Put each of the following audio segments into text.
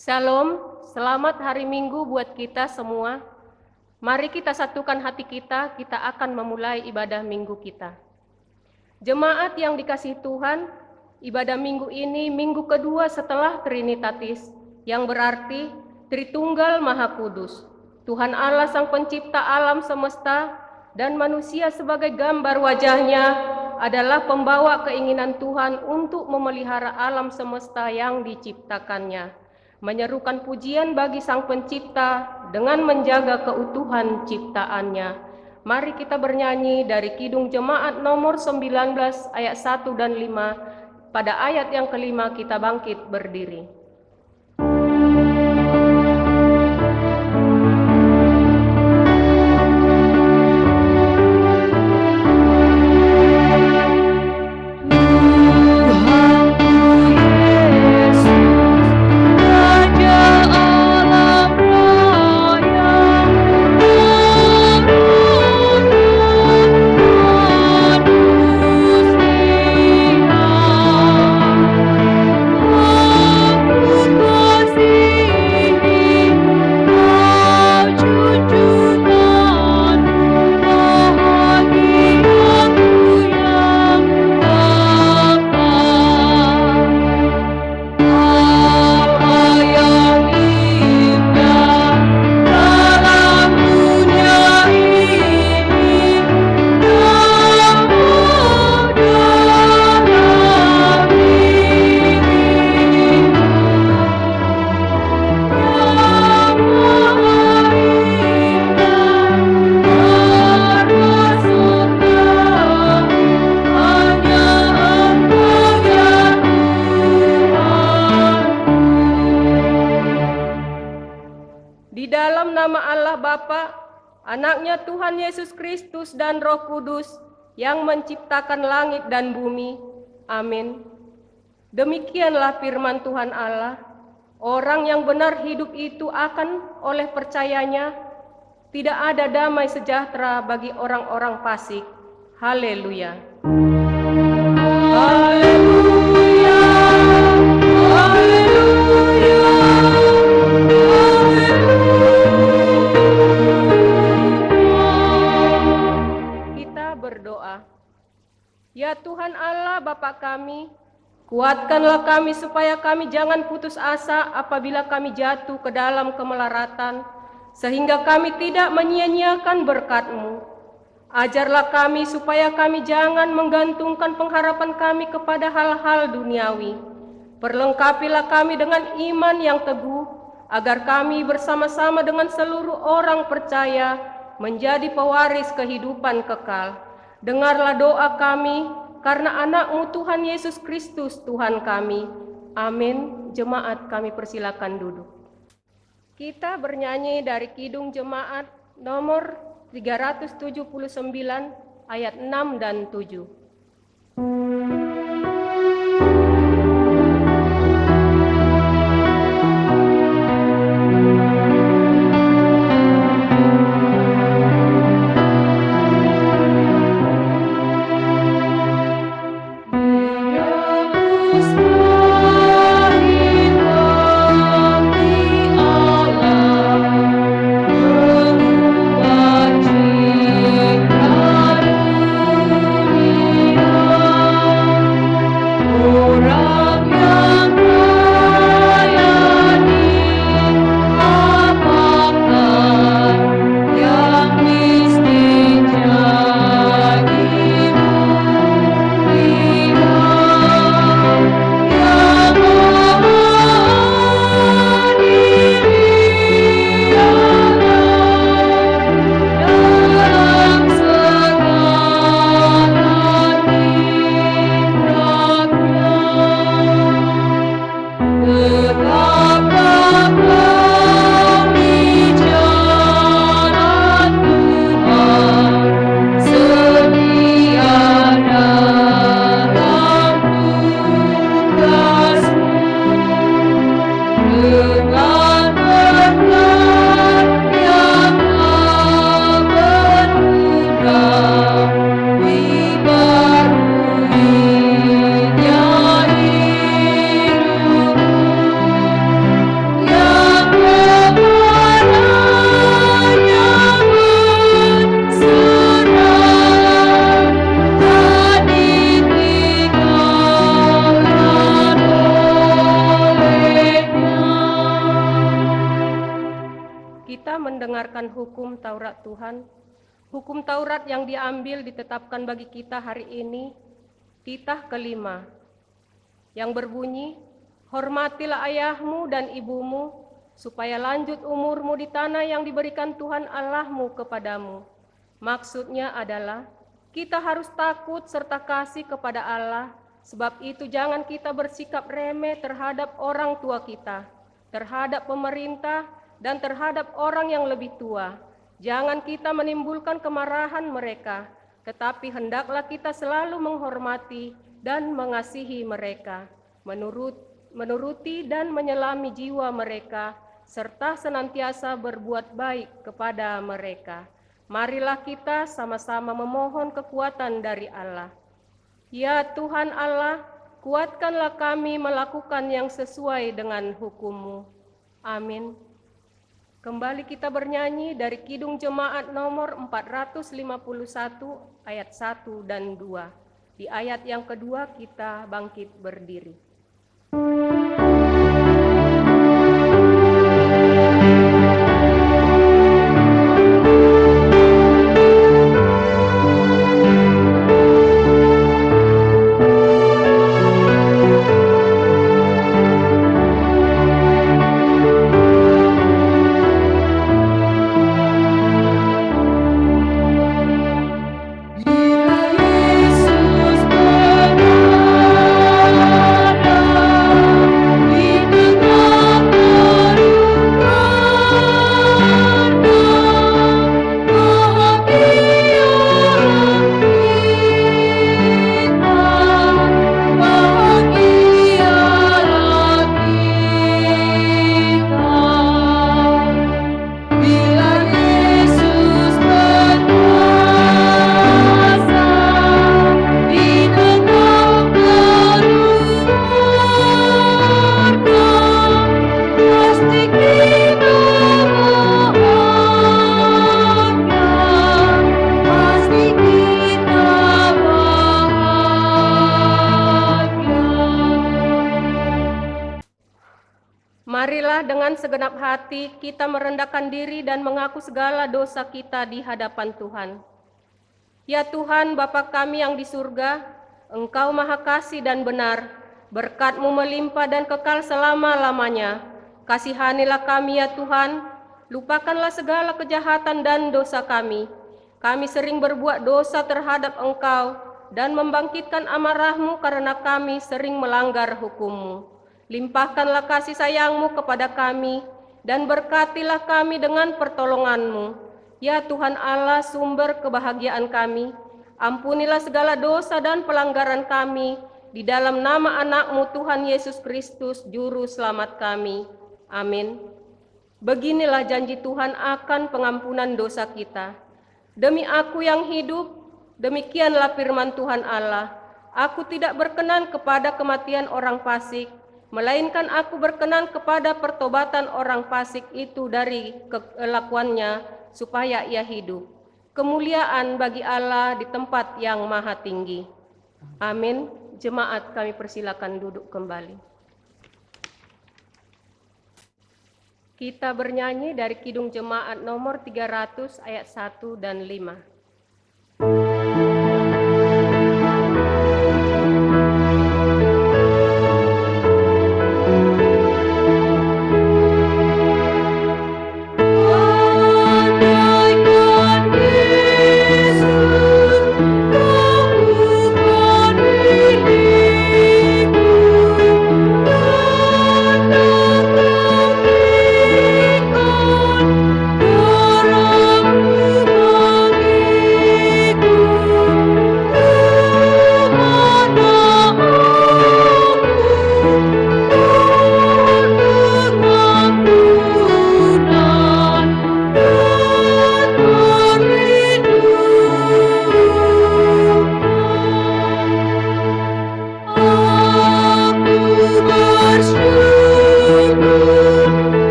Shalom, selamat hari Minggu buat kita semua. Mari kita satukan hati kita akan memulai ibadah minggu kita. Jemaat yang dikasihi Tuhan, ibadah minggu ini minggu kedua setelah Trinitatis, yang berarti Tritunggal Maha Kudus. Tuhan Allah Sang Pencipta alam semesta dan manusia sebagai gambar wajahnya adalah pembawa keinginan Tuhan untuk memelihara alam semesta yang diciptakannya, menyerukan pujian bagi Sang Pencipta dengan menjaga keutuhan ciptaannya. Mari kita bernyanyi dari Kidung Jemaat nomor 19 ayat 1 dan 5. Pada ayat yang kelima kita bangkit berdiri. Anaknya Tuhan Yesus Kristus dan Roh Kudus yang menciptakan langit dan bumi. Amin. Demikianlah firman Tuhan Allah. Orang yang benar hidup itu akan oleh percayanya. Tidak ada damai sejahtera bagi orang-orang fasik. Haleluya. Haleluya. Haleluya. Berdoa. Ya Tuhan Allah Bapa kami, kuatkanlah kami supaya kami jangan putus asa apabila kami jatuh ke dalam kemelaratan, sehingga kami tidak menyia-nyiakan berkat-Mu. Ajarlah kami supaya kami jangan menggantungkan pengharapan kami kepada hal-hal duniawi. Perlengkapilah kami dengan iman yang teguh, agar kami bersama-sama dengan seluruh orang percaya menjadi pewaris kehidupan kekal. Dengarlah doa kami, karena anak-Mu Tuhan Yesus Kristus Tuhan kami. Amin. Jemaat kami persilakan duduk. Kita bernyanyi dari Kidung Jemaat nomor 379 ayat 6 dan 7. Amin. mendengarkan hukum Taurat Tuhan. Hukum Taurat yang diambil ditetapkan bagi kita hari ini, titah kelima, yang berbunyi, hormatilah ayahmu dan ibumu, supaya lanjut umurmu di tanah yang diberikan Tuhan Allahmu kepadamu. Maksudnya adalah, kita harus takut serta kasih kepada Allah, sebab itu jangan kita bersikap remeh terhadap orang tua kita, terhadap pemerintah, dan terhadap orang yang lebih tua. Jangan kita menimbulkan kemarahan mereka, tetapi hendaklah kita selalu menghormati dan mengasihi mereka, menuruti dan menyelami jiwa mereka, serta senantiasa berbuat baik kepada mereka. Marilah kita sama-sama memohon kekuatan dari Allah. Ya Tuhan Allah, kuatkanlah kami melakukan yang sesuai dengan hukum-Mu. Amin. Kembali kita bernyanyi dari Kidung Jemaat nomor 451 ayat 1 dan 2. Di ayat yang kedua kita bangkit berdiri. Marilah dengan segenap hati kita merendahkan diri dan mengaku segala dosa kita di hadapan Tuhan. Ya Tuhan, Bapa kami yang di surga, Engkau maha kasih dan benar, berkat-Mu melimpah dan kekal selama-lamanya. Kasihanilah kami ya Tuhan, lupakanlah segala kejahatan dan dosa kami. Kami sering berbuat dosa terhadap Engkau dan membangkitkan amarah-Mu karena kami sering melanggar hukum-Mu. Limpahkanlah kasih sayang-Mu kepada kami, dan berkatilah kami dengan pertolongan-Mu. Ya Tuhan Allah, sumber kebahagiaan kami, ampunilah segala dosa dan pelanggaran kami, di dalam nama anak-Mu Tuhan Yesus Kristus, Juru Selamat kami. Amin. Beginilah janji Tuhan akan pengampunan dosa kita. Demi Aku yang hidup, demikianlah firman Tuhan Allah, Aku tidak berkenan kepada kematian orang fasik, melainkan Aku berkenan kepada pertobatan orang fasik itu dari kelakuannya, supaya ia hidup. Kemuliaan bagi Allah di tempat yang maha tinggi. Amin. Jemaat kami persilakan duduk kembali. Kita bernyanyi dari Kidung Jemaat nomor 300 ayat 1 dan 5.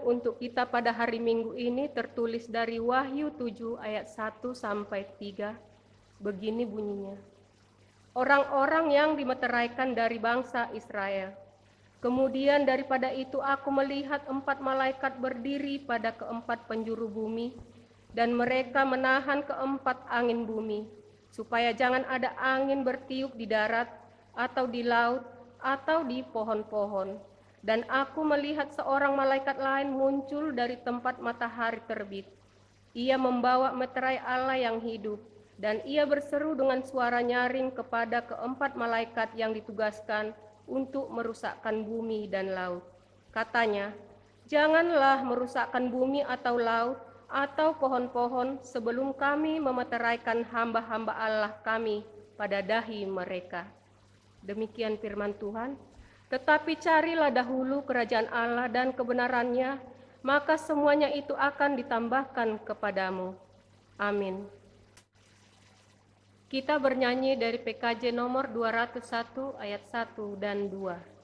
untuk kita pada hari Minggu ini tertulis dari Wahyu 7 ayat 1 sampai 3. Begini bunyinya. Orang-orang yang dimeteraikan dari bangsa Israel. Kemudian daripada itu aku melihat 4 malaikat berdiri pada keempat penjuru bumi, dan mereka menahan keempat angin bumi, supaya jangan ada angin bertiup di darat, atau di laut, atau di pohon-pohon. Dan aku melihat seorang malaikat lain muncul dari tempat matahari terbit. Ia membawa meterai Allah yang hidup, dan ia berseru dengan suara nyaring kepada keempat malaikat yang ditugaskan untuk merusakkan bumi dan laut. Katanya, janganlah merusakkan bumi atau laut atau pohon-pohon sebelum kami memeteraikan hamba-hamba Allah kami pada dahi mereka. Demikian firman Tuhan. Tetapi carilah dahulu kerajaan Allah dan kebenarannya, maka semuanya itu akan ditambahkan kepadamu. Amin. Kita bernyanyi dari PKJ nomor 201 ayat 1 dan 2.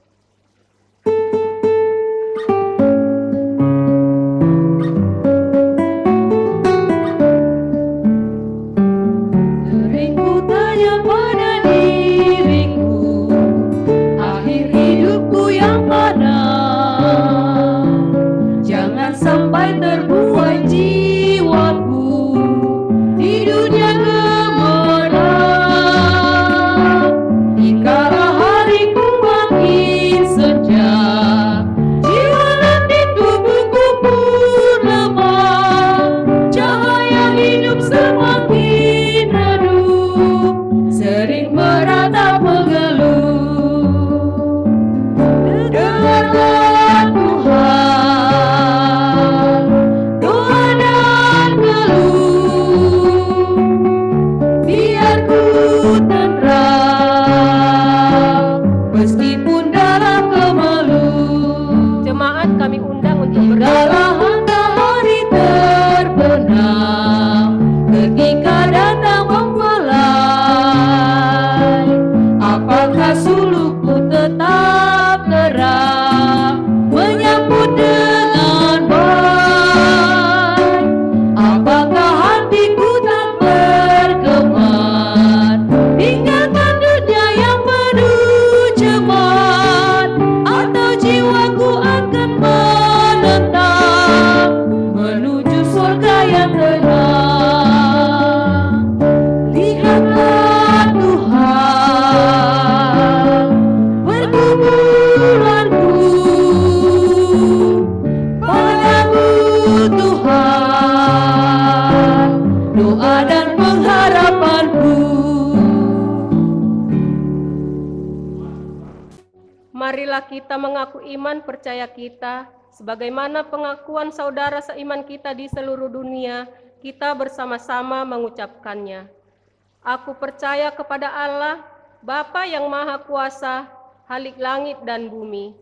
Marilah kita mengaku iman percaya kita, sebagaimana pengakuan saudara seiman kita di seluruh dunia, kita bersama-sama mengucapkannya. Aku percaya kepada Allah, Bapa yang Maha Kuasa, Khalik langit dan bumi.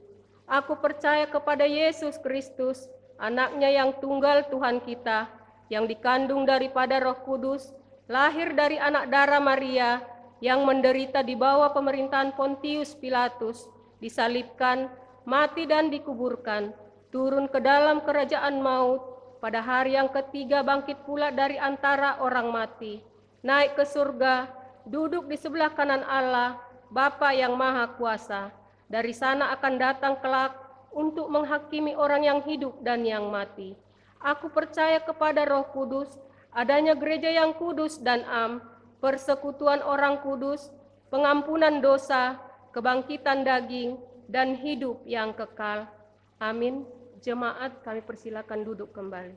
Aku percaya kepada Yesus Kristus, Anaknya yang tunggal Tuhan kita, yang dikandung daripada Roh Kudus, lahir dari anak darah Maria, yang menderita di bawah pemerintahan Pontius Pilatus, disalibkan, mati dan dikuburkan, turun ke dalam kerajaan maut, pada hari yang ketiga bangkit pula dari antara orang mati, naik ke surga, duduk di sebelah kanan Allah, Bapa yang Maha Kuasa. Dari sana akan datang kelak untuk menghakimi orang yang hidup dan yang mati. Aku percaya kepada Roh Kudus, adanya gereja yang kudus dan am, persekutuan orang kudus, pengampunan dosa, kebangkitan daging, dan hidup yang kekal. Amin. Jemaat, kami persilakan duduk kembali.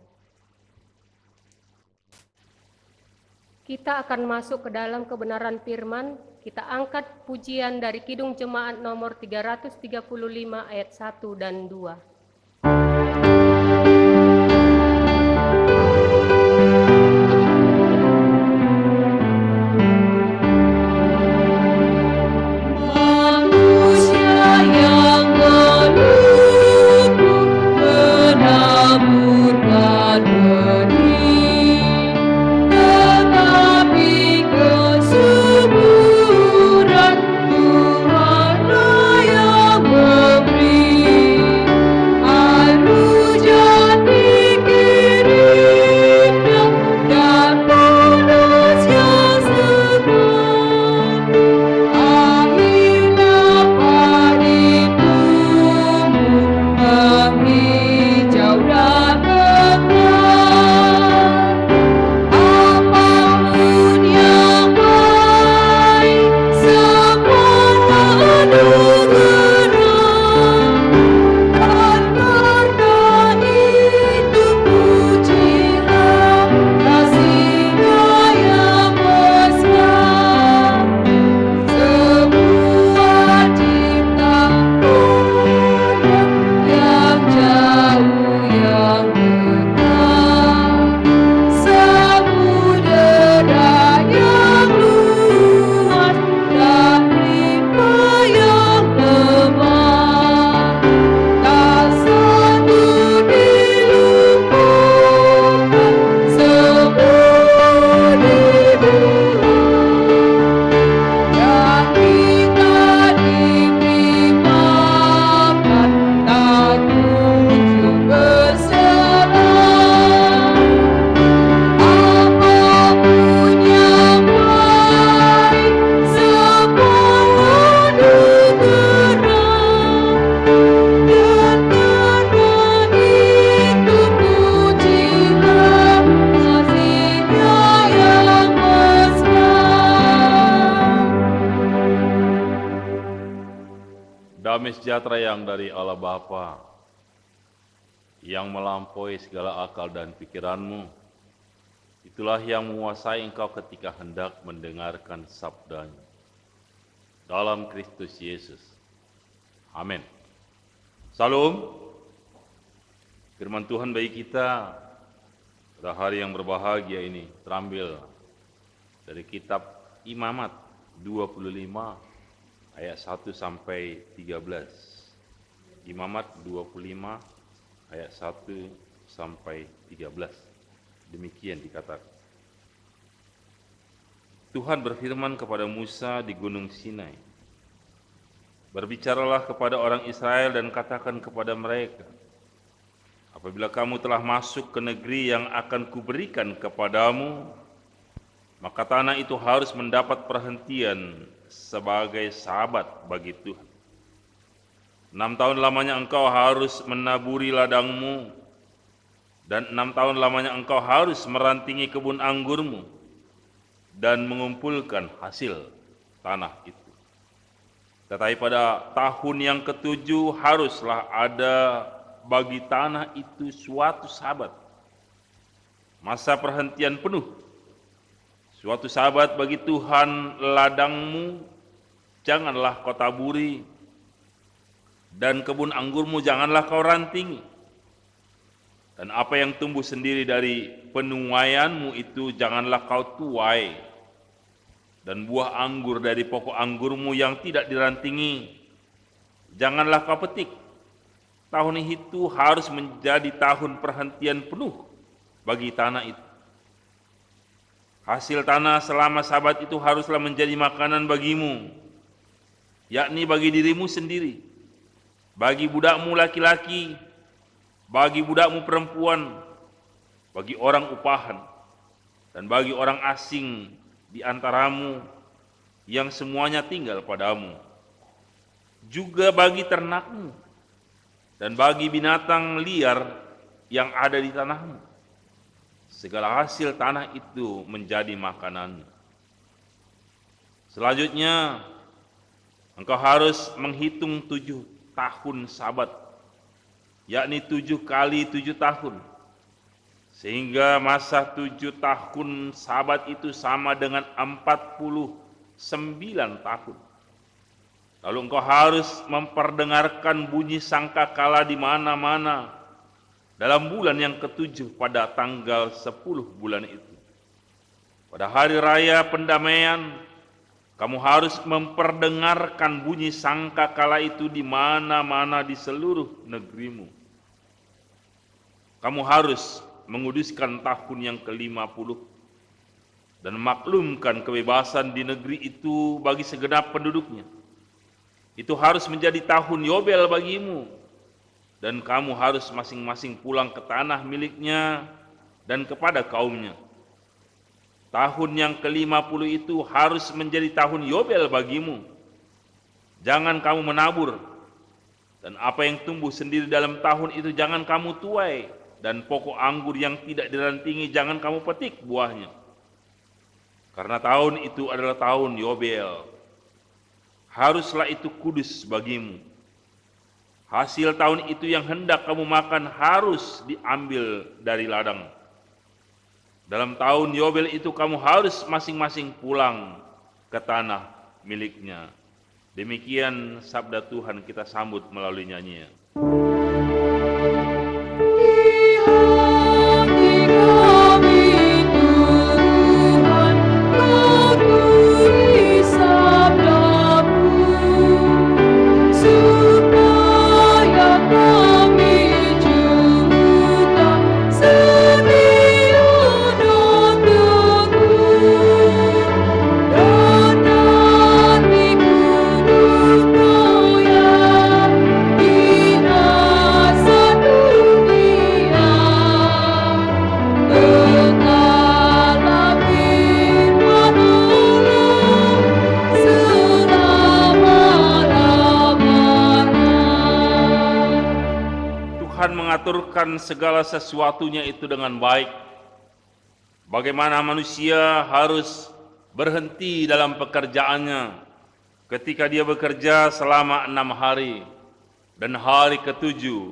Kita akan masuk ke dalam kebenaran firman. Kita angkat pujian dari Kidung Jemaat nomor 335 ayat 1 dan 2. Damai sejahtera yang dari Allah Bapa, yang melampaui segala akal dan pikiranmu, itulah yang menguasai engkau ketika hendak mendengarkan sabdanya. Dalam Kristus Yesus. Amin. Salam. Firman Tuhan bagi kita pada hari yang berbahagia ini terambil dari kitab Imamat 25 ayat 1 sampai 13. Imamat 25 ayat 1 sampai 13. Demikian dikatakan. Tuhan berfirman kepada Musa di Gunung Sinai, "Berbicaralah kepada orang Israel dan katakan kepada mereka, apabila kamu telah masuk ke negeri yang akan kuberikan kepadamu, maka tanah itu harus mendapat perhentian sebagai sahabat bagi Tuhan. 6 tahun lamanya engkau harus menaburi ladangmu, dan 6 tahun lamanya engkau harus merantingi kebun anggurmu, dan mengumpulkan hasil tanah itu. Tetapi pada tahun yang ke-7 haruslah ada bagi tanah itu suatu sabat, masa perhentian penuh, suatu sabat bagi Tuhan ladangmu, janganlah kau taburi, dan kebun anggurmu janganlah kau rantingi. Dan apa yang tumbuh sendiri dari penuaianmu itu janganlah kau tuai, dan buah anggur dari pokok anggurmu yang tidak dirantingi janganlah kau petik. Tahun itu harus menjadi tahun perhentian penuh bagi tanah itu. Hasil tanah selama sabat itu haruslah menjadi makanan bagimu, yakni bagi dirimu sendiri, bagi budakmu laki-laki, bagi budakmu perempuan, bagi orang upahan, dan bagi orang asing di antaramu yang semuanya tinggal padamu, juga bagi ternakmu dan bagi binatang liar yang ada di tanahmu. Segala hasil tanah itu menjadi makanan. Selanjutnya, engkau harus menghitung 7 tahun sabat, yakni 7 kali 7 tahun, sehingga masa 7 tahun sabat itu sama dengan 49 tahun. Lalu engkau harus memperdengarkan bunyi sangkakala di mana-mana dalam bulan yang ke-7 pada tanggal 10 bulan itu. Pada hari raya pendamaian, kamu harus memperdengarkan bunyi sangkakala itu di mana-mana di seluruh negerimu. Kamu harus menguduskan tahun yang ke-50 dan maklumkan kebebasan di negeri itu bagi segenap penduduknya. Itu harus menjadi tahun Yobel bagimu, dan kamu harus masing-masing pulang ke tanah miliknya dan kepada kaumnya. Tahun yang ke-50 itu harus menjadi tahun Yobel bagimu. Jangan kamu menabur, dan apa yang tumbuh sendiri dalam tahun itu jangan kamu tuai, dan pokok anggur yang tidak dirantingi jangan kamu petik buahnya. Karena tahun itu adalah tahun Yobel. Haruslah itu kudus bagimu. Hasil tahun itu yang hendak kamu makan harus diambil dari ladang. Dalam tahun Yobel itu kamu harus masing-masing pulang ke tanah miliknya. Demikian sabda Tuhan, kita sambut melalui nyanyian. Mengaturkan segala sesuatunya itu dengan baik. Bagaimana manusia harus berhenti dalam pekerjaannya ketika dia bekerja selama 6 hari, dan hari ke-7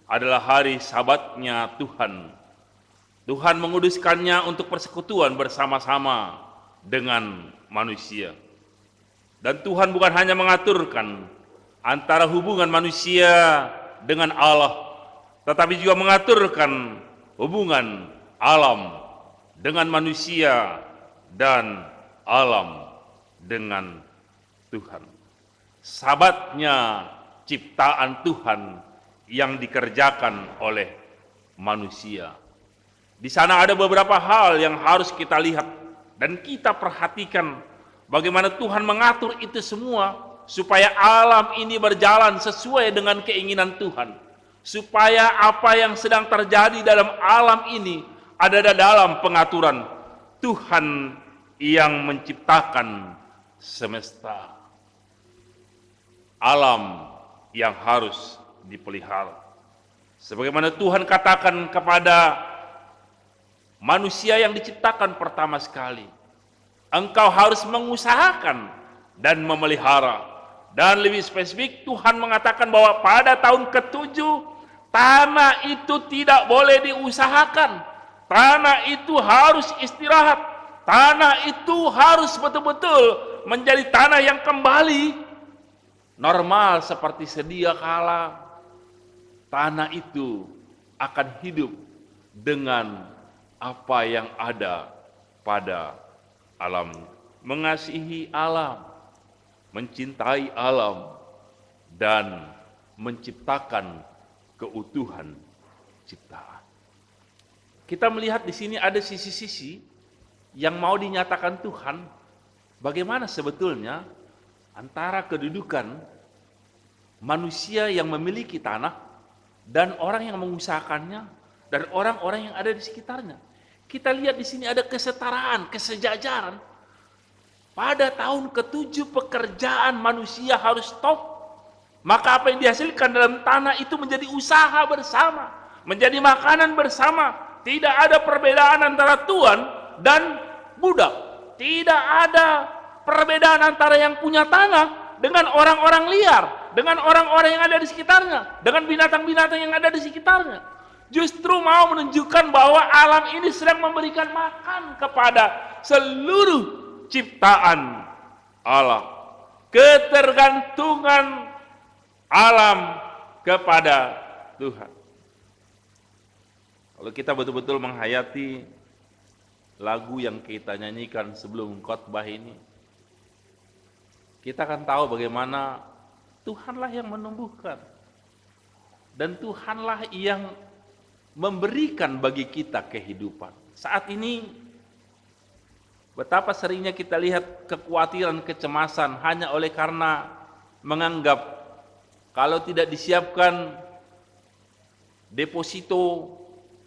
adalah hari Sabatnya Tuhan. Tuhan menguduskannya untuk persekutuan bersama-sama dengan manusia. Dan Tuhan bukan hanya mengaturkan antara hubungan manusia dengan Allah, tetapi juga mengaturkan hubungan alam dengan manusia dan alam dengan Tuhan. Sabatnya ciptaan Tuhan yang dikerjakan oleh manusia. Di sana ada beberapa hal yang harus kita lihat dan kita perhatikan bagaimana Tuhan mengatur itu semua supaya alam ini berjalan sesuai dengan keinginan Tuhan. Supaya apa yang sedang terjadi dalam alam ini ada dalam pengaturan Tuhan yang menciptakan semesta. Alam yang harus dipelihara. Sebagaimana Tuhan katakan kepada manusia yang diciptakan pertama sekali, engkau harus mengusahakan dan memelihara. Dan lebih spesifik Tuhan mengatakan bahwa pada tahun ke-7 tanah itu tidak boleh diusahakan. Tanah itu harus istirahat. Tanah itu harus betul-betul menjadi tanah yang kembali normal seperti sedia kala. Tanah itu akan hidup dengan apa yang ada pada alam. Mengasihi alam, mencintai alam, dan menciptakan keutuhan ciptaan. Kita melihat di sini ada sisi-sisi yang mau dinyatakan Tuhan, bagaimana sebetulnya antara kedudukan manusia yang memiliki tanah dan orang yang mengusahakannya dan orang-orang yang ada di sekitarnya. Kita lihat di sini ada kesetaraan, kesejajaran. Pada tahun ke-7 pekerjaan manusia harus stop. Maka apa yang dihasilkan dalam tanah itu menjadi usaha bersama, menjadi makanan bersama. Tidak ada perbedaan antara tuan dan budak. Tidak ada perbedaan antara yang punya tanah dengan orang-orang liar, dengan orang-orang yang ada di sekitarnya, dengan binatang-binatang yang ada di sekitarnya. Justru mau menunjukkan bahwa alam ini sedang memberikan makan kepada seluruh ciptaan Allah. Ketergantungan alam kepada Tuhan. Kalau kita betul-betul menghayati lagu yang kita nyanyikan sebelum khotbah ini, kita akan tahu bagaimana Tuhanlah yang menumbuhkan dan Tuhanlah yang memberikan bagi kita kehidupan. Saat ini betapa seringnya kita lihat kekhawatiran, kecemasan hanya oleh karena menganggap kalau tidak disiapkan deposito,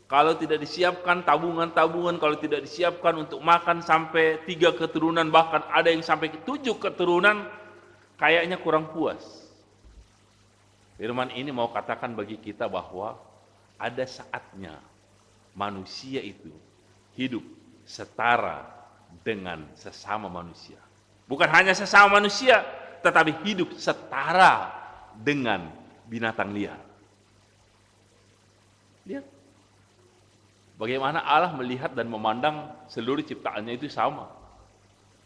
kalau tidak disiapkan tabungan-tabungan, kalau tidak disiapkan untuk makan sampai 3 keturunan, bahkan ada yang sampai 7 keturunan, kayaknya kurang puas. Firman ini mau katakan bagi kita bahwa ada saatnya manusia itu hidup setara dengan sesama manusia. Bukan hanya sesama manusia, tetapi hidup setara dengan binatang liar. Lihat bagaimana Allah melihat dan memandang seluruh ciptaannya itu sama.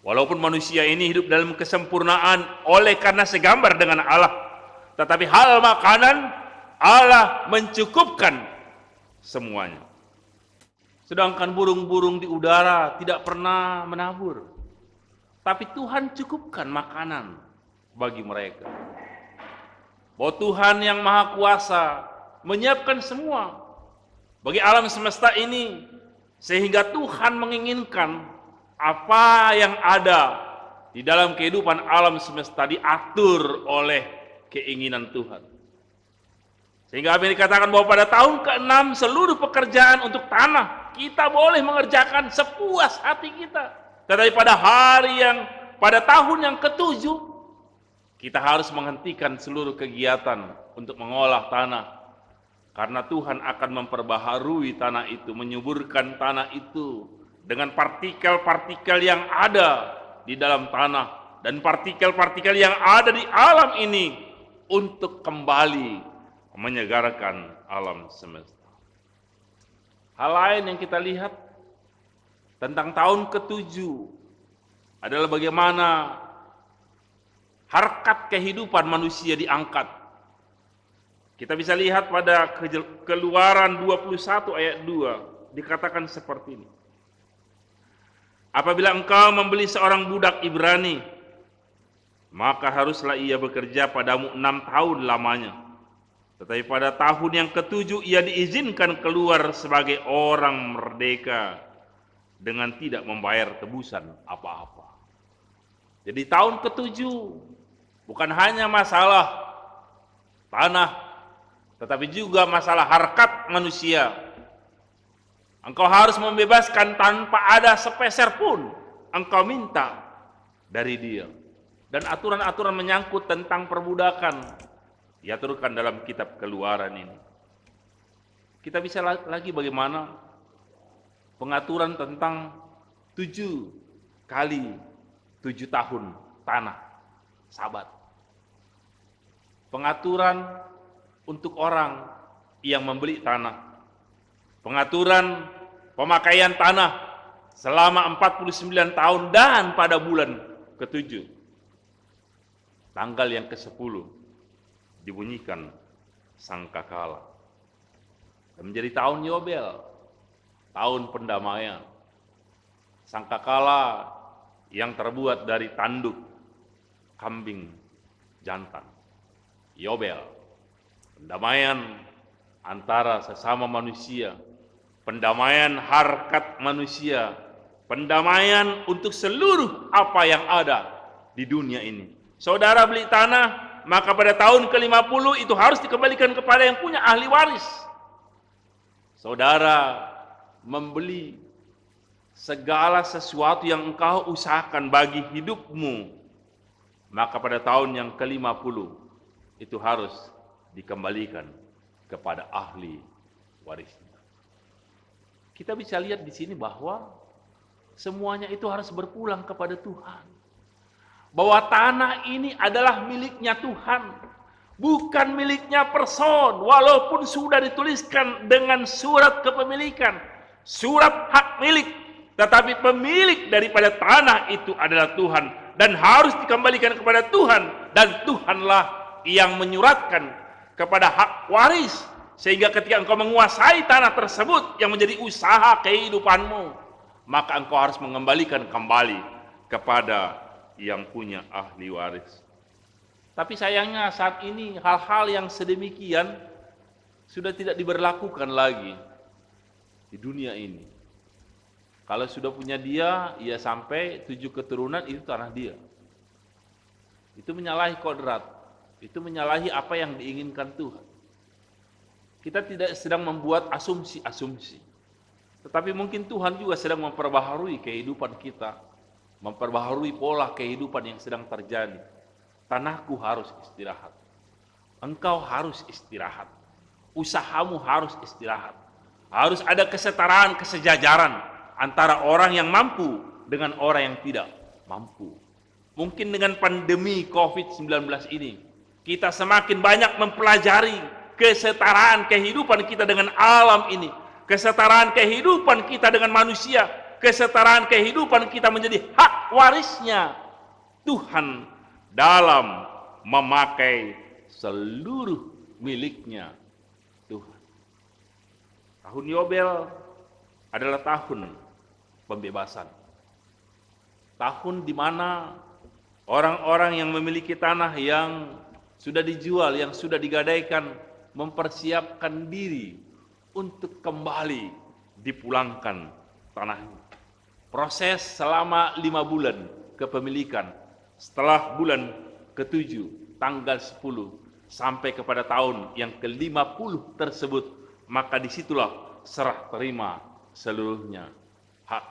Walaupun manusia ini hidup dalam kesempurnaan oleh karena segambar dengan Allah, tetapi hal makanan Allah mencukupkan semuanya. Sedangkan burung-burung di udara tidak pernah menabur, tapi Tuhan cukupkan makanan bagi mereka. Bahwa Tuhan yang Maha Kuasa menyiapkan semua bagi alam semesta ini, sehingga Tuhan menginginkan apa yang ada di dalam kehidupan alam semesta diatur oleh keinginan Tuhan. Sehingga apa yang dikatakan bahwa pada tahun ke-6 seluruh pekerjaan untuk tanah kita boleh mengerjakan sepuas hati kita. Tetapi pada tahun yang ke-7 kita harus menghentikan seluruh kegiatan untuk mengolah tanah. Karena Tuhan akan memperbaharui tanah itu, menyuburkan tanah itu dengan partikel-partikel yang ada di dalam tanah dan partikel-partikel yang ada di alam ini untuk kembali menyegarkan alam semesta. Hal lain yang kita lihat tentang tahun ke-7 adalah bagaimana harkat kehidupan manusia diangkat. Kita bisa lihat pada Keluaran 21 ayat 2 dikatakan seperti ini. Apabila engkau membeli seorang budak Ibrani, maka haruslah ia bekerja padamu 6 tahun lamanya. Tetapi pada tahun yang ke-7 ia diizinkan keluar sebagai orang merdeka dengan tidak membayar tebusan apa-apa. Jadi tahun ke-7 bukan hanya masalah tanah, tetapi juga masalah harkat manusia. Engkau harus membebaskan tanpa ada sepeser pun engkau minta dari dia. Dan aturan-aturan menyangkut tentang perbudakan diaturkan dalam kitab Keluaran ini. Kita bisa lagi bagaimana pengaturan tentang 7 kali 7 tahun tanah Sabat. Pengaturan untuk orang yang membeli tanah. Pengaturan pemakaian tanah selama 49 tahun dan pada bulan ke-7. Tanggal yang ke-10 dibunyikan sangkakala. Dan menjadi tahun Yobel, tahun pendamaian. Sangkakala yang terbuat dari tanduk kambing jantan. Yobel, pendamaian antara sesama manusia, pendamaian harkat manusia, pendamaian untuk seluruh apa yang ada di dunia ini. Saudara beli tanah, maka pada tahun ke-50 itu harus dikembalikan kepada yang punya ahli waris. Saudara membeli segala sesuatu yang engkau usahakan bagi hidupmu, maka pada tahun yang ke-50 itu harus dikembalikan kepada ahli warisnya. Kita bisa lihat di sini bahwa semuanya itu harus berpulang kepada Tuhan. Bahwa tanah ini adalah miliknya Tuhan, bukan miliknya person, walaupun sudah dituliskan dengan surat kepemilikan, surat hak milik, tetapi pemilik daripada tanah itu adalah Tuhan dan harus dikembalikan kepada Tuhan, dan Tuhanlah yang menyuratkan kepada hak waris, sehingga ketika engkau menguasai tanah tersebut yang menjadi usaha kehidupanmu, maka engkau harus mengembalikan kembali kepada yang punya ahli waris. Tapi sayangnya saat ini hal-hal yang sedemikian sudah tidak diberlakukan lagi di dunia ini. Kalau sudah punya dia, ia sampai 7 keturunan itu tanah dia. Itu menyalahi kodrat, itu menyalahi apa yang diinginkan Tuhan. Kita tidak sedang membuat asumsi-asumsi, tetapi mungkin Tuhan juga sedang memperbaharui kehidupan kita, memperbaharui pola kehidupan yang sedang terjadi. Tanahku harus istirahat, engkau harus istirahat, usahamu harus istirahat, harus ada kesetaraan, kesejajaran antara orang yang mampu dengan orang yang tidak mampu. Mungkin dengan pandemi COVID-19 ini, kita semakin banyak mempelajari kesetaraan kehidupan kita dengan alam ini, kesetaraan kehidupan kita dengan manusia, kesetaraan kehidupan kita menjadi hak warisnya Tuhan dalam memakai seluruh miliknya Tuhan. Tahun Yobel adalah tahun pembebasan. Tahun di mana orang-orang yang memiliki tanah yang sudah dijual, yang sudah digadaikan, mempersiapkan diri untuk kembali dipulangkan tanahnya. Proses selama 5 bulan kepemilikan. Setelah bulan ke-7 tanggal 10 sampai kepada tahun yang ke-50 tersebut, maka disitulah serah terima seluruhnya hak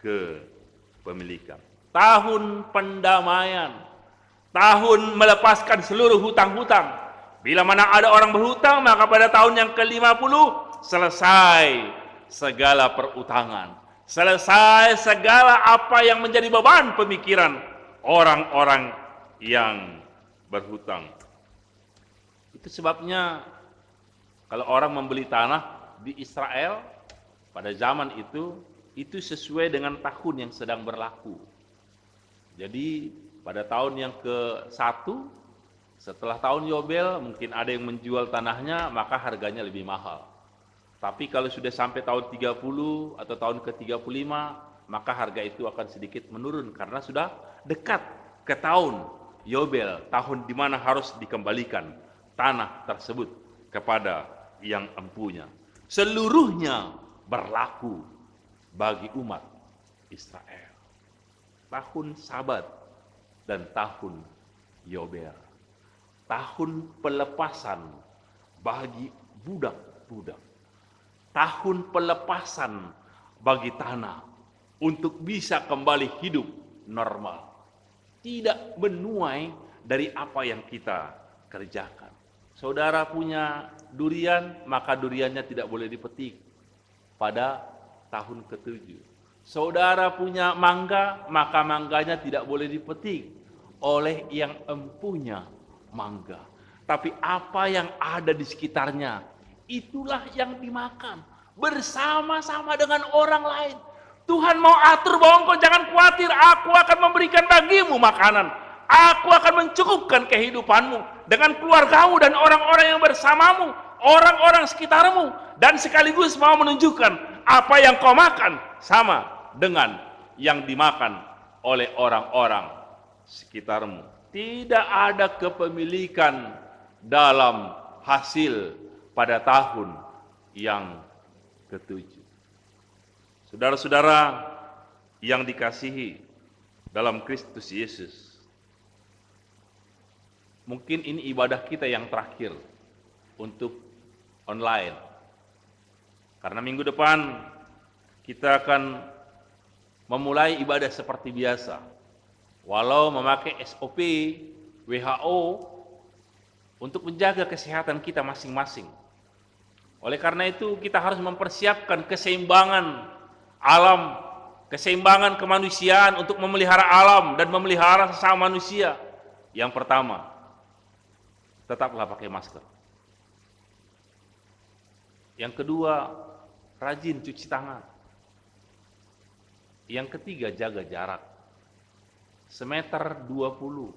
kepemilikan. Tahun pendamaian, tahun melepaskan seluruh hutang-hutang. Bila mana ada orang berhutang, maka pada tahun yang ke-50 selesai segala perutangan, selesai segala apa yang menjadi beban pemikiran orang-orang yang berhutang. Itu sebabnya kalau orang membeli tanah di Israel pada zaman itu sesuai dengan tahun yang sedang berlaku. Jadi pada tahun yang ke-1, setelah tahun Yobel, mungkin ada yang menjual tanahnya, maka harganya lebih mahal. Tapi kalau sudah sampai tahun 30 atau tahun ke-35, maka harga itu akan sedikit menurun karena sudah dekat ke tahun Yobel, tahun di mana harus dikembalikan tanah tersebut kepada yang empunya. Seluruhnya berlaku bagi umat Israel. Tahun Sabat dan tahun Yobel. Tahun pelepasan bagi budak-budak. Tahun pelepasan bagi tanah untuk bisa kembali hidup normal. Tidak menuai dari apa yang kita kerjakan. Saudara punya durian, maka duriannya tidak boleh dipetik pada tahun ke-7. Saudara punya mangga, maka mangganya tidak boleh dipetik oleh yang empunya mangga. Tapi apa yang ada di sekitarnya, itulah yang dimakan bersama-sama dengan orang lain. Tuhan mau atur bahwa engkau jangan khawatir, aku akan memberikan bagimu makanan. Aku akan mencukupkan kehidupanmu dengan keluargamu dan orang-orang yang bersamamu, orang-orang sekitarmu. Dan sekaligus mau menunjukkan apa yang kau makan sama dengan yang dimakan oleh orang-orang sekitarmu. Tidak ada kepemilikan dalam hasil pada tahun yang ke-7. Saudara-saudara yang dikasihi dalam Kristus Yesus, mungkin ini ibadah kita yang terakhir untuk online. Karena minggu depan kita akan memulai ibadah seperti biasa. Walau memakai SOP WHO untuk menjaga kesehatan kita masing-masing. Oleh karena itu kita harus mempersiapkan keseimbangan alam, keseimbangan kemanusiaan untuk memelihara alam dan memelihara sesama manusia. Yang pertama, tetaplah pakai masker. Yang kedua, rajin cuci tangan. Yang ketiga, jaga jarak. Semeter 20.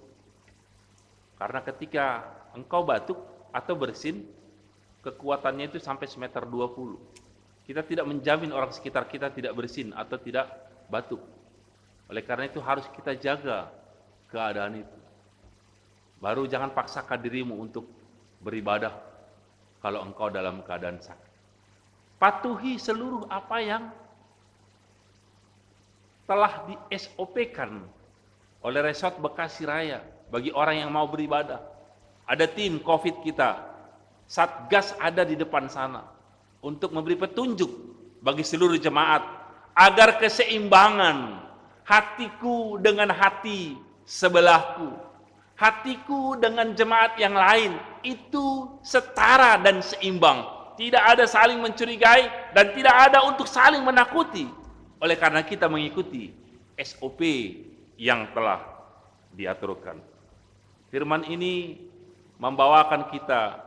Karena ketika engkau batuk atau bersin, kekuatannya itu sampai semeter 20. Kita tidak menjamin orang sekitar kita tidak bersin atau tidak batuk. Oleh karena itu harus kita jaga keadaan itu. Baru jangan paksakan dirimu untuk beribadah kalau engkau dalam keadaan sakit. Patuhi seluruh apa yang telah di SOP-kan oleh Resort Bekasi Raya bagi orang yang mau beribadah. Ada tim COVID kita, Satgas ada di depan sana untuk memberi petunjuk bagi seluruh jemaat agar keseimbangan hatiku dengan hati sebelahku, hatiku dengan jemaat yang lain itu setara dan seimbang. Tidak ada saling mencurigai dan tidak ada untuk saling menakuti. Oleh karena kita mengikuti SOP yang telah diaturkan. Firman ini membawakan kita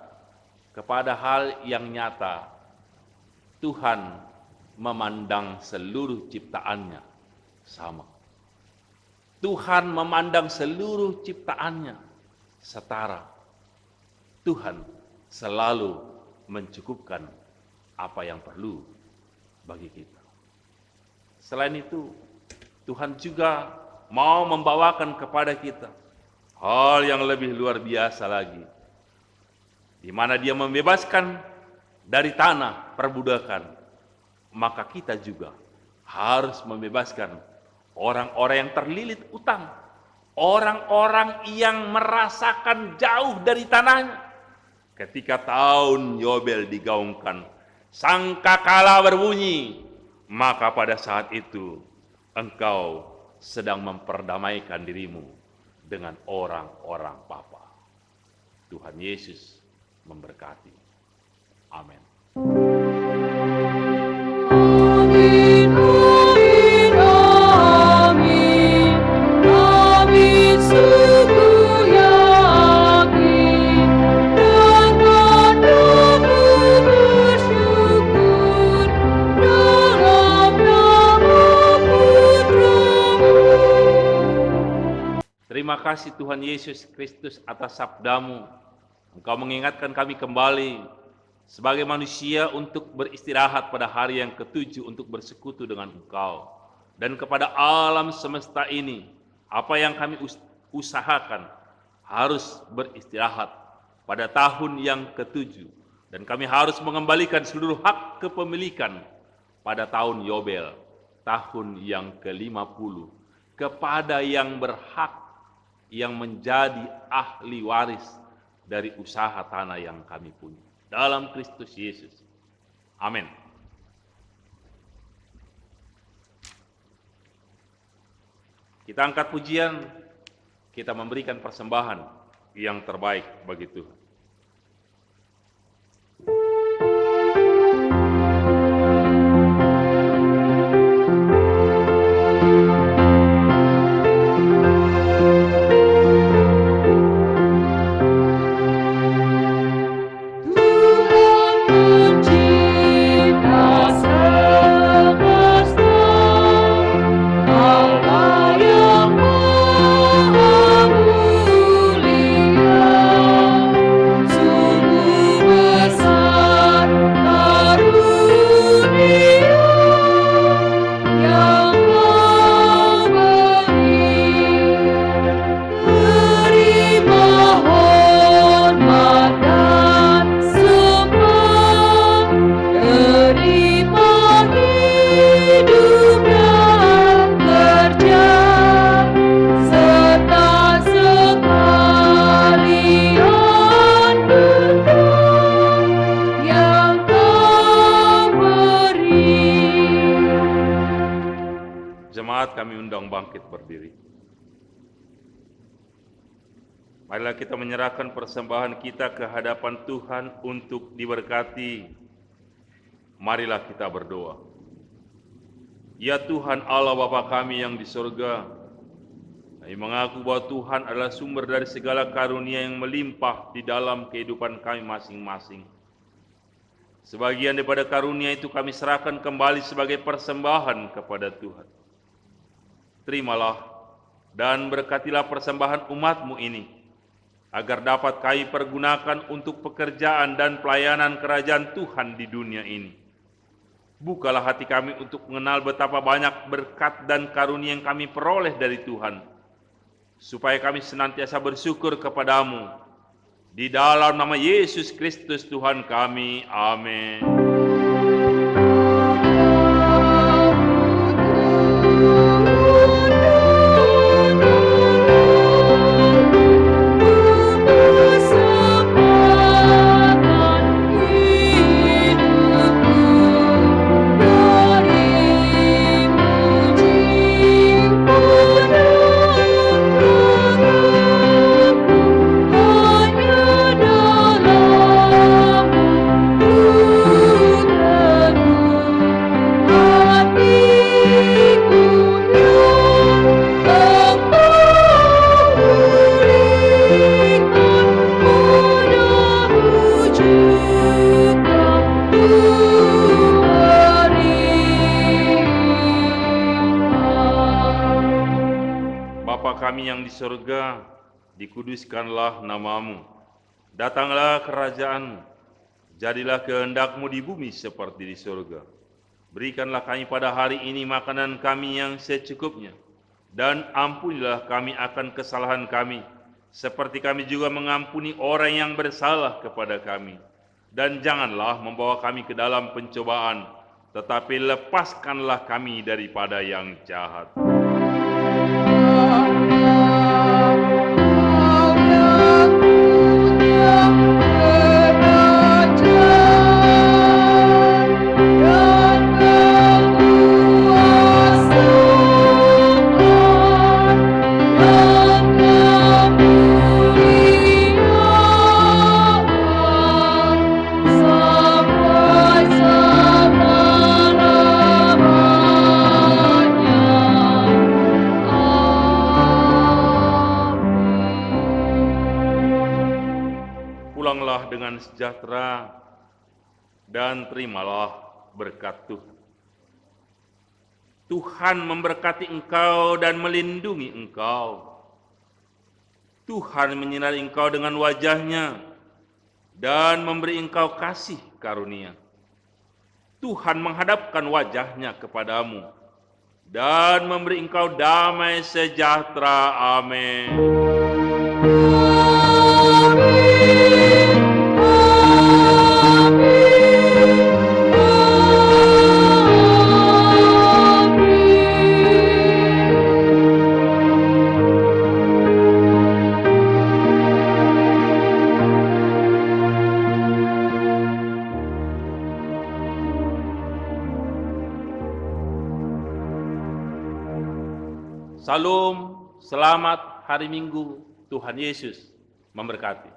kepada hal yang nyata. Tuhan memandang seluruh ciptaannya sama. Tuhan memandang seluruh ciptaannya setara. Tuhan selalu mencukupkan apa yang perlu bagi kita. Selain itu, Tuhan juga mau membawakan kepada kita hal yang lebih luar biasa lagi, di mana Dia membebaskan dari tanah perbudakan. Maka kita juga harus membebaskan orang-orang yang terlilit utang, orang-orang yang merasakan jauh dari tanahnya. Ketika tahun Yobel digaungkan, sangkakala berbunyi, maka pada saat itu engkau sedang memperdamaikan dirimu dengan orang-orang Bapa. Tuhan Yesus memberkati. Amin. Amin, amin, amin, amin. sungguh yakin dengan doa bersyukur dalam nama Putramu. Terima kasih Tuhan Yesus Kristus atas sabdamu. Engkau mengingatkan kami kembali sebagai manusia untuk beristirahat pada hari yang ketujuh untuk bersekutu dengan Engkau. Dan kepada alam semesta ini, apa yang kami usahakan harus beristirahat pada tahun yang ketujuh. Dan kami harus mengembalikan seluruh hak kepemilikan pada tahun Yobel, tahun yang ke-50, kepada yang berhak, yang menjadi ahli waris dari usaha tanah yang kami punya. Dalam Kristus Yesus. Amin. Kita angkat pujian, kita memberikan persembahan yang terbaik bagi Tuhan. Kami undang bangkit berdiri. Marilah kita menyerahkan persembahan kita ke hadapan Tuhan untuk diberkati. Marilah kita berdoa. Ya Tuhan Allah Bapa kami yang di surga, kami mengaku bahwa Tuhan adalah sumber dari segala karunia yang melimpah di dalam kehidupan kami masing-masing. Sebagian daripada karunia itu kami serahkan kembali sebagai persembahan kepada Tuhan. Terimalah dan berkatilah persembahan umat-Mu ini, agar dapat kami pergunakan untuk pekerjaan dan pelayanan kerajaan Tuhan di dunia ini. Bukalah hati kami untuk mengenal betapa banyak berkat dan karunia yang kami peroleh dari Tuhan, supaya kami senantiasa bersyukur kepadamu. Di dalam nama Yesus Kristus Tuhan kami, amin. Kami yang di surga, dikuduskanlah namamu. Datanglah kerajaan-Mu, jadilah kehendak-Mu di bumi seperti di surga. Berikanlah kami pada hari ini makanan kami yang secukupnya, dan ampunilah kami akan kesalahan kami, seperti kami juga mengampuni orang yang bersalah kepada kami. Dan janganlah membawa kami ke dalam pencobaan, tetapi lepaskanlah kami daripada yang jahat. Pergilah dengan sejahtera dan terimalah berkat Tuhan. Tuhan memberkati engkau dan melindungi engkau. Tuhan menyinari engkau dengan wajah-Nya dan memberi engkau kasih karunia. Tuhan menghadapkan wajah-Nya kepadamu dan memberi engkau damai sejahtera. Amin. Salam, selamat hari Minggu, Tuhan Yesus memberkati.